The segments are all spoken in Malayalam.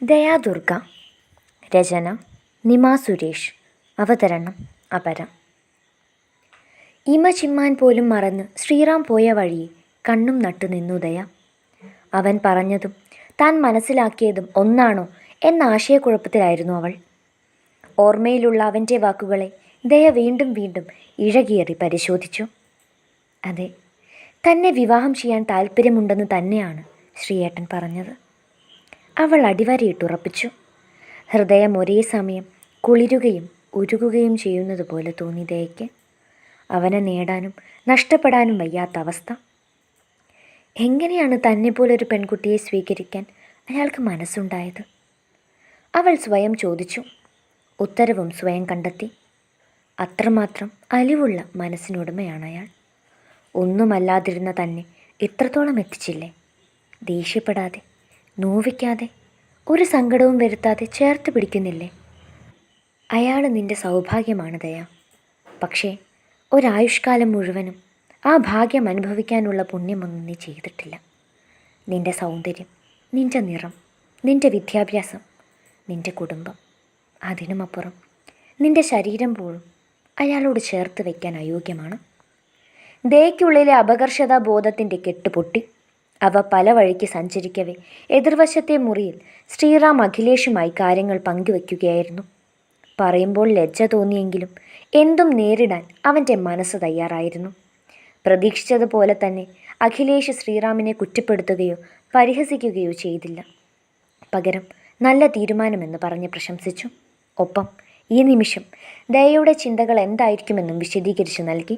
ദയാദുർഗ. രചന നിമ സുരേഷ്. അവതരണം അപര. ഇമ ചിമ്മാൻ പോലും മറന്ന് ശ്രീറാം പോയ വഴിയെ കണ്ണും നട്ടു നിന്നു ദയ. അവൻ പറഞ്ഞതും താൻ മനസ്സിലാക്കിയതും ഒന്നാണോ എന്ന ആശയക്കുഴപ്പത്തിലായിരുന്നു അവൾ. ഓർമ്മയിലുള്ള അവൻ്റെ വാക്കുകളെ ദയ വീണ്ടും വീണ്ടും ഇഴകീറി പരിശോധിച്ചു. അതെ, തന്നെ വിവാഹം ചെയ്യാൻ താല്പര്യമുണ്ടെന്ന് തന്നെയാണ് ശ്രീയേട്ടൻ പറഞ്ഞത്. അവൾ അടിവരയിട്ടുറപ്പിച്ചു. ഹൃദയം ഒരേ സമയം കുളിരുകയും ഉരുകുകയും ചെയ്യുന്നത് പോലെ തോന്നി ദയയ്ക്ക്. അവനെ നേടാനും നഷ്ടപ്പെടാനും വയ്യാത്ത അവസ്ഥ. എങ്ങനെയാണ് തന്നെപ്പോലൊരു പെൺകുട്ടിയെ സ്വീകരിക്കാൻ അയാൾക്ക് മനസ്സുണ്ടായത്? അവൾ സ്വയം ചോദിച്ചു. ഉത്തരവും സ്വയം കണ്ടെത്തി. അത്രമാത്രം അലിവുള്ള മനസ്സിനുടമയാണ് അയാൾ. ഒന്നുമല്ലാതിരുന്ന തന്നെ ഇത്രത്തോളം എത്തിച്ചില്ലേ? ദേഷ്യപ്പെടാതെ, നോവിക്കാതെ, ഒരു സങ്കടവും വരുത്താതെ ചേർത്ത് പിടിക്കുന്നില്ലേ? അയാൾ നിൻ്റെ സൗഭാഗ്യമാണ് ദയ. പക്ഷേ ഒരായുഷ്കാലം മുഴുവനും ആ ഭാഗ്യം അനുഭവിക്കാനുള്ള പുണ്യമൊന്നും നീ ചെയ്തിട്ടില്ല. നിൻ്റെ സൗന്ദര്യം, നിൻ്റെ നിറം, നിൻ്റെ വിദ്യാഭ്യാസം, നിൻ്റെ കുടുംബം, അതിനുമപ്പുറം നിൻ്റെ ശരീരം പോലും അയാളോട് ചേർത്ത് വയ്ക്കാൻ അയോഗ്യമാണ്. ദയയ്ക്കുള്ളിലെ അപകർഷതാ ബോധത്തിൻ്റെ കെട്ട് പൊട്ടി. അവ പല വഴിക്ക് സഞ്ചരിക്കവേ എതിർവശത്തെ മുറിയിൽ ശ്രീറാം അഖിലേഷുമായി കാര്യങ്ങൾ പങ്കുവയ്ക്കുകയായിരുന്നു. പറയുമ്പോൾ ലജ്ജ തോന്നിയെങ്കിലും എന്തും നേരിടാൻ അവൻ്റെ മനസ്സ് തയ്യാറായിരുന്നു. പ്രതീക്ഷിച്ചതുപോലെ തന്നെ അഖിലേഷ് ശ്രീറാമിനെ കുറ്റപ്പെടുത്തുകയോ പരിഹസിക്കുകയോ ചെയ്തില്ല. പകരം നല്ല തീരുമാനമെന്ന് പറഞ്ഞ് പ്രശംസിച്ചു. ഒപ്പം ഈ നിമിഷം ദയയുടെ ചിന്തകൾ എന്തായിരിക്കുമെന്നും വിശദീകരിച്ചു നൽകി.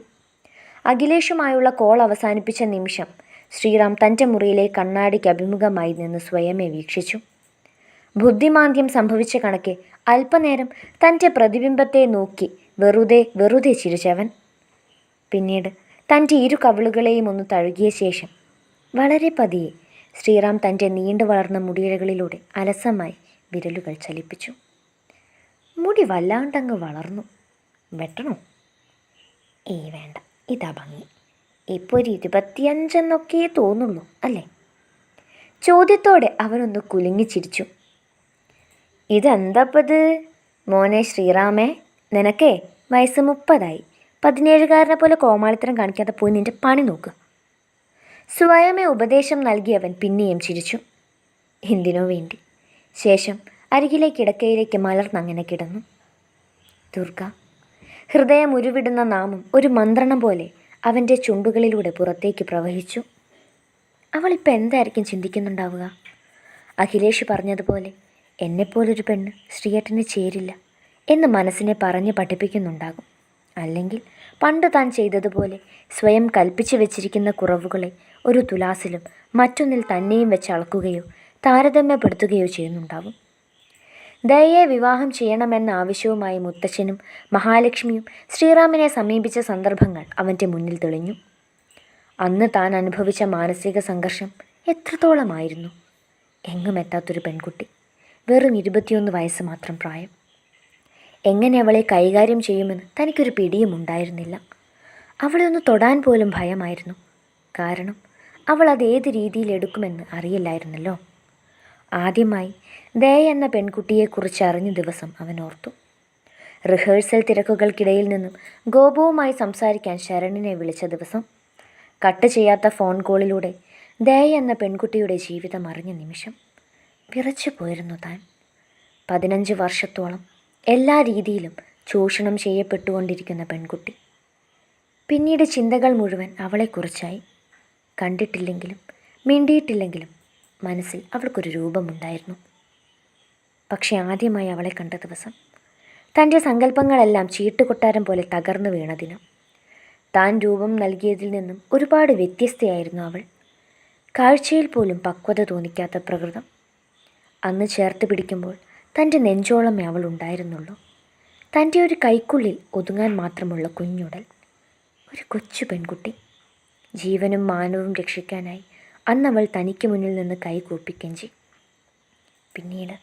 അഖിലേഷുമായുള്ള കോൾ അവസാനിപ്പിച്ച നിമിഷം ശ്രീറാം തൻ്റെ മുറിയിലെ കണ്ണാടിക്ക് അഭിമുഖമായി നിന്ന് സ്വയമേ വീക്ഷിച്ചു. ബുദ്ധിമാന്ദ്യം സംഭവിച്ച കണക്കെ അല്പനേരം തൻ്റെ പ്രതിബിംബത്തെ നോക്കി വെറുതെ ചിരിച്ചവൻ. പിന്നീട് തൻ്റെ ഇരു കവിളുകളെയും ഒന്ന് തഴുകിയ ശേഷം വളരെ പതിയെ ശ്രീറാം തൻ്റെ നീണ്ടു വളർന്ന മുടിയിഴകളിലൂടെ അലസമായി വിരലുകൾ ചലിപ്പിച്ചു. മുടി വല്ലാണ്ടങ്ങ് വളർന്നു. വെട്ടണോ? വേണ്ട, ഇതാ ഭംഗി. ഇപ്പോൾ 25 തോന്നുള്ളൂ അല്ലേ? ചോദ്യത്തോടെ അവനൊന്ന് കുലുങ്ങിച്ചിരിച്ചു. ഇതെന്തപ്പത് മോനെ ശ്രീറാമേ? നിനക്കേ വയസ്സ് 30. 17കാരനെ പോലെ കോമാളിത്തരം കാണിക്കാതെ പോയി നിൻ്റെ പണി നോക്ക്. സ്വയമേ ഉപദേശം നൽകിയവൻ പിന്നെയും ചിരിച്ചു. എന്തിനോ വേണ്ടി. ശേഷം അരികിലെ കിടക്കയിലേക്ക് മലർന്നങ്ങനെ കിടന്നു. ദുർഗ. ഹൃദയം ഉരുവിടുന്ന നാമം ഒരു മന്ത്രണം പോലെ അവൻ്റെ ചുണ്ടുകളിലൂടെ പുറത്തേക്ക് പ്രവഹിച്ചു. അവളിപ്പോൾ എന്തായിരിക്കും ചിന്തിക്കുന്നുണ്ടാവുക? അഖിലേഷ് പറഞ്ഞതുപോലെ എന്നെപ്പോലൊരു പെണ്ണ് ശ്രീയേട്ടന് ചേരില്ല എന്ന് മനസ്സിനെ പറഞ്ഞ് പഠിപ്പിക്കുന്നുണ്ടാകും. അല്ലെങ്കിൽ പണ്ട് താൻ ചെയ്തതുപോലെ സ്വയം കൽപ്പിച്ചു വെച്ചിരിക്കുന്ന കുറവുകളെ ഒരു തുലാസിലും മറ്റൊന്നിൽ തന്നെയും വെച്ച് അളക്കുകയോ താരതമ്യപ്പെടുത്തുകയോ ചെയ്യുന്നുണ്ടാവും. ദയയെ വിവാഹം ചെയ്യണമെന്ന ആവശ്യവുമായി മുത്തച്ഛനും മഹാലക്ഷ്മിയും ശ്രീറാമിനെ സമീപിച്ച സന്ദർഭങ്ങൾ അവൻ്റെ മുന്നിൽ തെളിഞ്ഞു. അന്ന് താൻ അനുഭവിച്ച മാനസിക സംഘർഷം എത്രത്തോളമായിരുന്നു! എങ്ങുമെത്താത്തൊരു പെൺകുട്ടി, വെറും 21 വയസ്സ് മാത്രം പ്രായം. എങ്ങനെ അവളെ കൈകാര്യം ചെയ്യുമെന്ന് തനിക്കൊരു പിടിയും ഉണ്ടായിരുന്നില്ല. അവളെ ഒന്ന് തൊടാൻ പോലും ഭയമായിരുന്നു. കാരണം അവൾ അത് ഏത് രീതിയിൽ എടുക്കുമെന്ന് അറിയില്ലായിരുന്നല്ലോ. ആദ്യമായി ദയ എന്ന പെൺകുട്ടിയെക്കുറിച്ച് അറിഞ്ഞ ദിവസം അവൻ ഓർത്തു. റിഹേഴ്സൽ തിരക്കുകൾക്കിടയിൽ നിന്നും ഗോപുവുമായി സംസാരിക്കാൻ ശരണിനെ വിളിച്ച ദിവസം. കട്ട് ചെയ്യാത്ത ഫോൺ കോളിലൂടെ ദയ എന്ന പെൺകുട്ടിയുടെ ജീവിതം അറിഞ്ഞ നിമിഷം. വിറച്ചു പോയിരുന്നു താൻ. 15 വർഷത്തോളം എല്ലാ രീതിയിലും ചൂഷണം ചെയ്യപ്പെട്ടുകൊണ്ടിരിക്കുന്ന പെൺകുട്ടി. പിന്നീട് ചിന്തകൾ മുഴുവൻ അവളെക്കുറിച്ചായി. കണ്ടിട്ടില്ലെങ്കിലും മിണ്ടിയിട്ടില്ലെങ്കിലും മനസ്സിൽ അവൾക്കൊരു രൂപമുണ്ടായിരുന്നു. പക്ഷെ ആദ്യമായി അവളെ കണ്ട ദിവസം, തൻ്റെ സങ്കല്പങ്ങളെല്ലാം ചീട്ടുകൊട്ടാരം പോലെ തകർന്നു വീണ ദിനം. താൻ രൂപം നൽകിയതിൽ നിന്നും ഒരുപാട് വ്യത്യസ്തയായിരുന്നു അവൾ. കാഴ്ചയിൽ പോലും പക്വത തോന്നിക്കാത്ത പ്രകൃതം. അന്ന് ചേർത്ത് പിടിക്കുമ്പോൾ തൻ്റെ നെഞ്ചോളമേ അവൾ ഉണ്ടായിരുന്നുള്ളൂ. തൻ്റെ ഒരു കൈക്കുള്ളിൽ ഒതുങ്ങാൻ മാത്രമുള്ള കുഞ്ഞുടൽ. ഒരു കൊച്ചു പെൺകുട്ടി. ജീവനും മാനവും രക്ഷിക്കാനായി അന്നവൾ തനിക്ക് മുന്നിൽ നിന്ന് കൈകൂപ്പി കെഞ്ചി. പിന്നീട്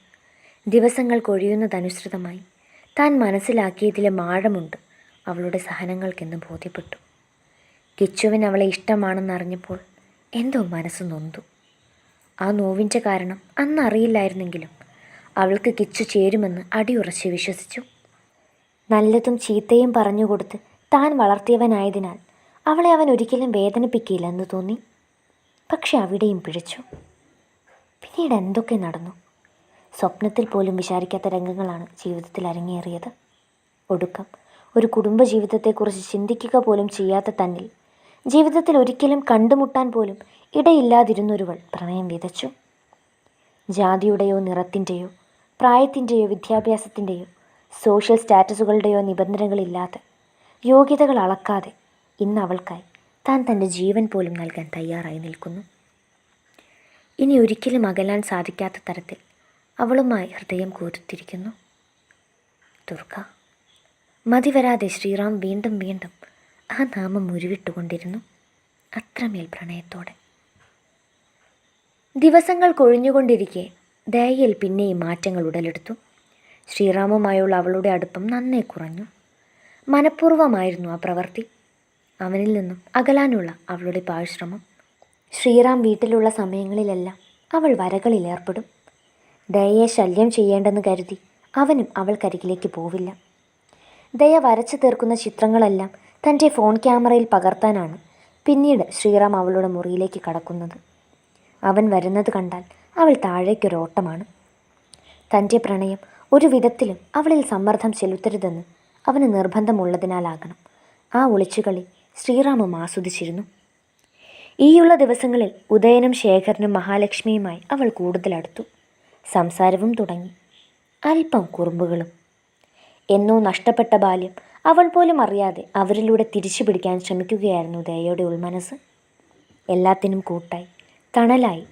ദിവസങ്ങൾ കൊഴിയുന്നതനുസൃതമായി താൻ മനസ്സിലാക്കിയതിലും ആഴമുണ്ട് അവളുടെ സഹനങ്ങൾക്കെന്ന് ബോധ്യപ്പെട്ടു. കിച്ചുവിന് അവളെ ഇഷ്ടമാണെന്നറിഞ്ഞപ്പോൾ എന്തോ മനസ്സ് നൊന്തു. ആ നോവിൻ്റെ കാരണം അന്നറിയില്ലായിരുന്നെങ്കിലും അവൾക്ക് കിച്ചു ചേരുമെന്ന് അടിയുറച്ച് വിശ്വസിച്ചു. നല്ലതും ചീത്തയും പറഞ്ഞുകൊടുത്ത് താൻ വളർത്തിയവനായതിനാൽ അവളെ അവൻ ഒരിക്കലും വേദനിപ്പിക്കില്ലെന്ന് തോന്നി. പക്ഷെ അവിടെയും പിഴച്ചു. പിന്നീട് എന്തൊക്കെ നടന്നു? സ്വപ്നത്തിൽ പോലും വിചാരിക്കാത്ത രംഗങ്ങളാണ് ജീവിതത്തിൽ അരങ്ങേറിയത്. ഒടുക്കം ഒരു കുടുംബജീവിതത്തെക്കുറിച്ച് ചിന്തിക്കുക പോലും ചെയ്യാത്ത തന്നിൽ ജീവിതത്തിൽ ഒരിക്കലും കണ്ടുമുട്ടാൻ പോലും ഇടയില്ലാതിരുന്നൊരുവൾ പ്രണയം വിതച്ചു. ജാതിയുടെയോ നിറത്തിൻ്റെയോ പ്രായത്തിൻ്റെയോ വിദ്യാഭ്യാസത്തിൻ്റെയോ സോഷ്യൽ സ്റ്റാറ്റസുകളുടെയോ നിബന്ധനകളില്ലാതെ യോഗ്യതകൾ അളക്കാതെ ഇന്ന് അവൾക്കായി താൻ തൻ്റെ ജീവൻ പോലും നൽകാൻ തയ്യാറായി നിൽക്കുന്നു. ഇനി ഒരിക്കലും അകലാൻ സാധിക്കാത്ത തരത്തിൽ അവളുമായി ഹൃദയം കോർത്തിരിക്കുന്നു. ദുർഗ. മതിവരാതെ ശ്രീറാം വീണ്ടും വീണ്ടും ആ നാമം ഉരുവിട്ടുകൊണ്ടിരുന്നു, അത്രമേൽ പ്രണയത്തോടെ. ദിവസങ്ങൾ കൊഴിഞ്ഞുകൊണ്ടിരിക്കെ ദയയിൽ പിന്നെയും മാറ്റങ്ങൾ ഉടലെടുത്തു. ശ്രീറാമുമായുള്ള അവളുടെ അടുപ്പം നന്നേ കുറഞ്ഞു. മനഃപൂർവ്വമായിരുന്നു ആ പ്രവൃത്തി. അവനിൽ നിന്നും അകലാനുള്ള അവളുടെ പാഴ്ശ്രമം. ശ്രീറാം വീട്ടിലുള്ള സമയങ്ങളിലെല്ലാം അവൾ വരകളിലേർപ്പെടും. ദയയെ ശല്യം ചെയ്യേണ്ടെന്ന് കരുതി അവനും അവൾക്കരികിലേക്ക് പോവില്ല. ദയ വരച്ചു തീർക്കുന്ന ചിത്രങ്ങളെല്ലാം തൻ്റെ ഫോൺ ക്യാമറയിൽ പകർത്താനാണ് പിന്നീട് ശ്രീറാം അവളുടെ മുറിയിലേക്ക് കടക്കുന്നത്. അവൻ വരുന്നത് കണ്ടാൽ അവൾ താഴേക്കൊരോട്ടമാണ്. തൻ്റെ പ്രണയം ഒരു വിധത്തിലും അവളിൽ സമ്മർദ്ദം ചെലുത്തരുതെന്ന് അവന് നിർബന്ധമുള്ളതിനാലാകണം ആ ഒളിച്ചുകളി ശ്രീറാമും ആസ്വദിച്ചിരുന്നു. ഈയുള്ള ദിവസങ്ങളിൽ ഉദയനും ശേഖരനും മഹാലക്ഷ്മിയുമായി അവൾ കൂടുതലടുത്തു. സംസാരവും തുടങ്ങി, അല്പം കുറുമ്പുകളും. എന്നോ നഷ്ടപ്പെട്ട ബാല്യം അവൾ പോലും അറിയാതെ അവരിലൂടെ തിരിച്ചു പിടിക്കാൻ ശ്രമിക്കുകയായിരുന്നു ദയയുടെ ഉൾമനസ്സ്. എല്ലാത്തിനും കൂട്ടായി, തണലായി,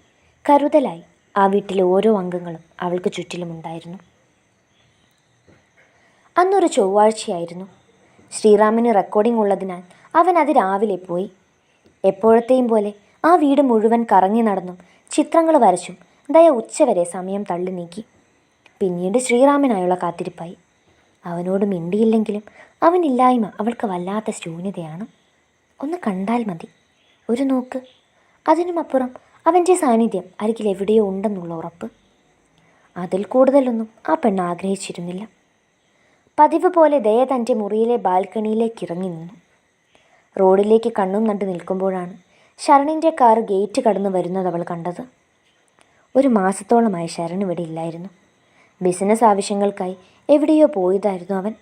കരുതലായി ആ വീട്ടിലെ ഓരോ അംഗങ്ങളും അവൾക്ക് ചുറ്റിലുമുണ്ടായിരുന്നു. അന്നൊരു ചൊവ്വാഴ്ചയായിരുന്നു. ശ്രീറാമിന് റെക്കോർഡിംഗ് ഉള്ളതിനാൽ അവൻ അത് രാവിലെ പോയി. എപ്പോഴത്തെയും പോലെ ആ വീട് മുഴുവൻ കറങ്ങി നടന്നും ചിത്രങ്ങൾ വരച്ചും ദയ ഉച്ചവരെ സമയം തള്ളി നീക്കി. പിന്നീട് ശ്രീറാമിനായുള്ള കാത്തിരിപ്പായി. അവനോട് മിണ്ടിയില്ലെങ്കിലും അവനില്ലായ്മ അവൾക്ക് വല്ലാത്ത ശൂന്യതയാണ്. ഒന്ന് കണ്ടാൽ മതി, ഒരു നോക്ക്, അതിനുമപ്പുറം അവൻ്റെ സാന്നിധ്യം അരികിൽ എവിടെയോ ഉണ്ടെന്നുള്ള ഉറപ്പ്. അതിൽ കൂടുതലൊന്നും ആ പെണ്ണ് ആഗ്രഹിച്ചിരുന്നില്ല. പതിവ് പോലെ ദയ തൻ്റെ മുറിയിലെ ബാൽക്കണിയിലേക്ക് ഇറങ്ങി നിന്നു. റോഡിലേക്ക് കണ്ണും നട്ട് നിൽക്കുമ്പോഴാണ് ശരണിൻ്റെ കാർ ഗേറ്റ് കടന്നു വരുന്നത് അവൾ കണ്ടത്. ഒരു മാസത്തോളമായി ശരൺ ഇവിടെ ഇല്ലായിരുന്നു. ബിസിനസ് ആവശ്യങ്ങൾക്കായി എവിടെയോ പോയതായിരുന്നു അവൻ.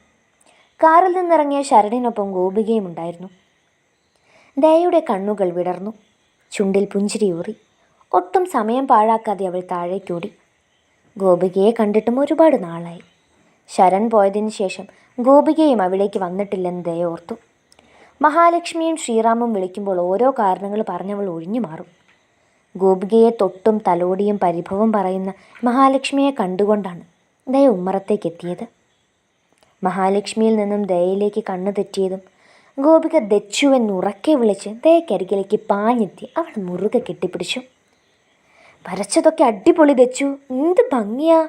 കാറിൽ നിന്നിറങ്ങിയ ശരണിനൊപ്പം ഗോപികയും ഉണ്ടായിരുന്നു. ദയയുടെ കണ്ണുകൾ വിടർന്നു, ചുണ്ടിൽ പുഞ്ചിരിയൂറി. ഒട്ടും സമയം പാഴാക്കാതെ അവൾ താഴേക്കോടി. ഗോപികയെ കണ്ടിട്ടും ഒരുപാട് നാളായി. ശരൺ പോയതിന് ശേഷം ഗോപികയും അവിടേക്ക് വന്നിട്ടില്ലെന്ന് ദയ ഓർത്തു. മഹാലക്ഷ്മിയും ശ്രീറാമും വിളിക്കുമ്പോൾ ഓരോ കാരണങ്ങൾ പറഞ്ഞവൾ ഒഴിഞ്ഞു മാറും. ഗോപികയെ തൊട്ടും തലോടിയും പരിഭവം പറയുന്ന മഹാലക്ഷ്മിയെ കണ്ടുകൊണ്ടാണ് ദയ ഉമ്മറത്തേക്ക് എത്തിയത്. മഹാലക്ഷ്മിയിൽ നിന്നും ദയയിലേക്ക് കണ്ണു തെറ്റിയതും ഗോപിക ദച്ചുവെന്നുറക്കെ വിളിച്ച് ദയക്കരികിലേക്ക് പാഞ്ഞെത്തി അവൾ മുറുകെ കെട്ടിപ്പിടിച്ചു. വരച്ചതൊക്കെ അടിപൊളി ദച്ചു, എന്ത് ഭംഗിയാ.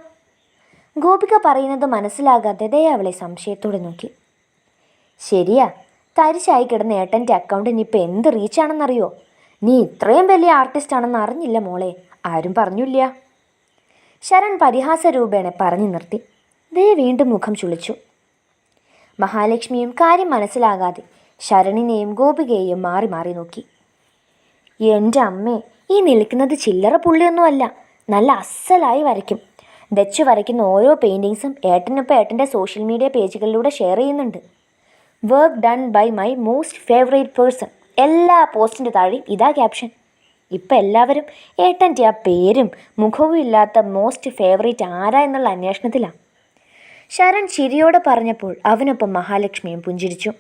ഗോപിക പറയുന്നത് മനസ്സിലാകാതെ ദയ അവളെ സംശയത്തോടെ നോക്കി. ശരിയാ, തരിശായി കിടന്ന ഏട്ടൻ്റെ അക്കൗണ്ടിന് ഇപ്പം എന്ത് റീച്ചാണെന്നറിയോ? നീ ഇത്രയും വലിയ ആർട്ടിസ്റ്റ് ആണെന്ന് അറിഞ്ഞില്ല മോളെ, ആരും പറഞ്ഞില്ല. ശരൺ പരിഹാസ രൂപേണ പറഞ്ഞു നിർത്തി. ദയ വീണ്ടും മുഖം ചുളിച്ചു. മഹാലക്ഷ്മിയും കാര്യം മനസ്സിലാകാതെ ശരണിനെയും ഗോപികയെയും മാറി മാറി നോക്കി. എൻ്റെ അമ്മേ, ഈ നിൽക്കുന്നത് ചില്ലറ പുള്ളിയൊന്നുമല്ല, നല്ല അസ്സലായി വരയ്ക്കും. ദച്ചു വരയ്ക്കുന്ന ഓരോ പെയിൻറ്റിങ്സും ഏട്ടനൊപ്പം ഏട്ടൻ്റെ സോഷ്യൽ മീഡിയ പേജുകളിലൂടെ ഷെയർ ചെയ്യുന്നുണ്ട്. Work done by my most favourite person. എല്ലാ പോസ്റ്റിൻ്റെ താഴെയും ഇതാ ക്യാപ്ഷൻ. ഇപ്പം എല്ലാവരും ഏട്ടൻ്റെ ആ പേരും മുഖവും ഇല്ലാത്ത മോസ്റ്റ് ഫേവറേറ്റ് ആരാ എന്നുള്ള അന്വേഷണത്തിലാണ്. ശരൺ ചിരിയോടെ പറഞ്ഞപ്പോൾ അവനൊപ്പം മഹാലക്ഷ്മിയും പുഞ്ചിരിച്ചു.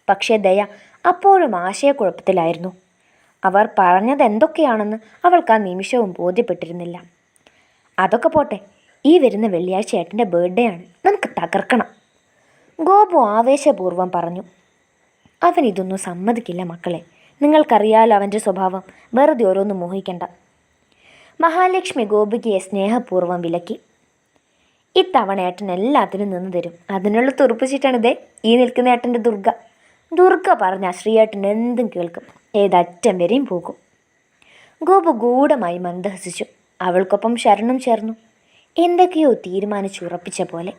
പക്ഷേ ദയ അപ്പോഴും ആശയക്കുഴപ്പത്തിലായിരുന്നു. അവർ പറഞ്ഞത് എന്തൊക്കെയാണെന്ന് അവൾക്ക് ആ നിമിഷവും ബോധ്യപ്പെട്ടിരുന്നില്ല. അതൊക്കെ പോട്ടെ, ഈ വരുന്ന വെള്ളിയാഴ്ച ഏട്ടൻ്റെ ബർത്ത്ഡേ ആണ്, നമുക്ക് തകർക്കണം, ഗോപു ആവേശപൂർവ്വം പറഞ്ഞു. അവൻ ഇതൊന്നും സമ്മതിക്കില്ല മക്കളെ, നിങ്ങൾക്കറിയാലോ അവൻ്റെ സ്വഭാവം, വെറുതെ ഓരോന്നും മോഹിക്കണ്ട. മഹാലക്ഷ്മി ഗോപികയെ സ്നേഹപൂർവ്വം വിലക്കി. ഇത്തവണ ഏട്ടൻ എല്ലാത്തിനും നിന്ന് തരും, അതിനുള്ള തുറുപ്പിച്ചിട്ടാണിതേ ഈ നിൽക്കുന്ന ഏട്ടൻ്റെ ദുർഗ. ദുർഗ പറഞ്ഞാൽ ശ്രീയേട്ടൻ എന്തും കേൾക്കും, ഏതറ്റം വരെയും പോകും. ഗോപു ഗൂഢമായി മന്ദഹസിച്ചു. അവൾക്കൊപ്പം ശരണും ചേർന്നു. എന്തൊക്കെയോ തീരുമാനിച്ചുറപ്പിച്ച പോലെ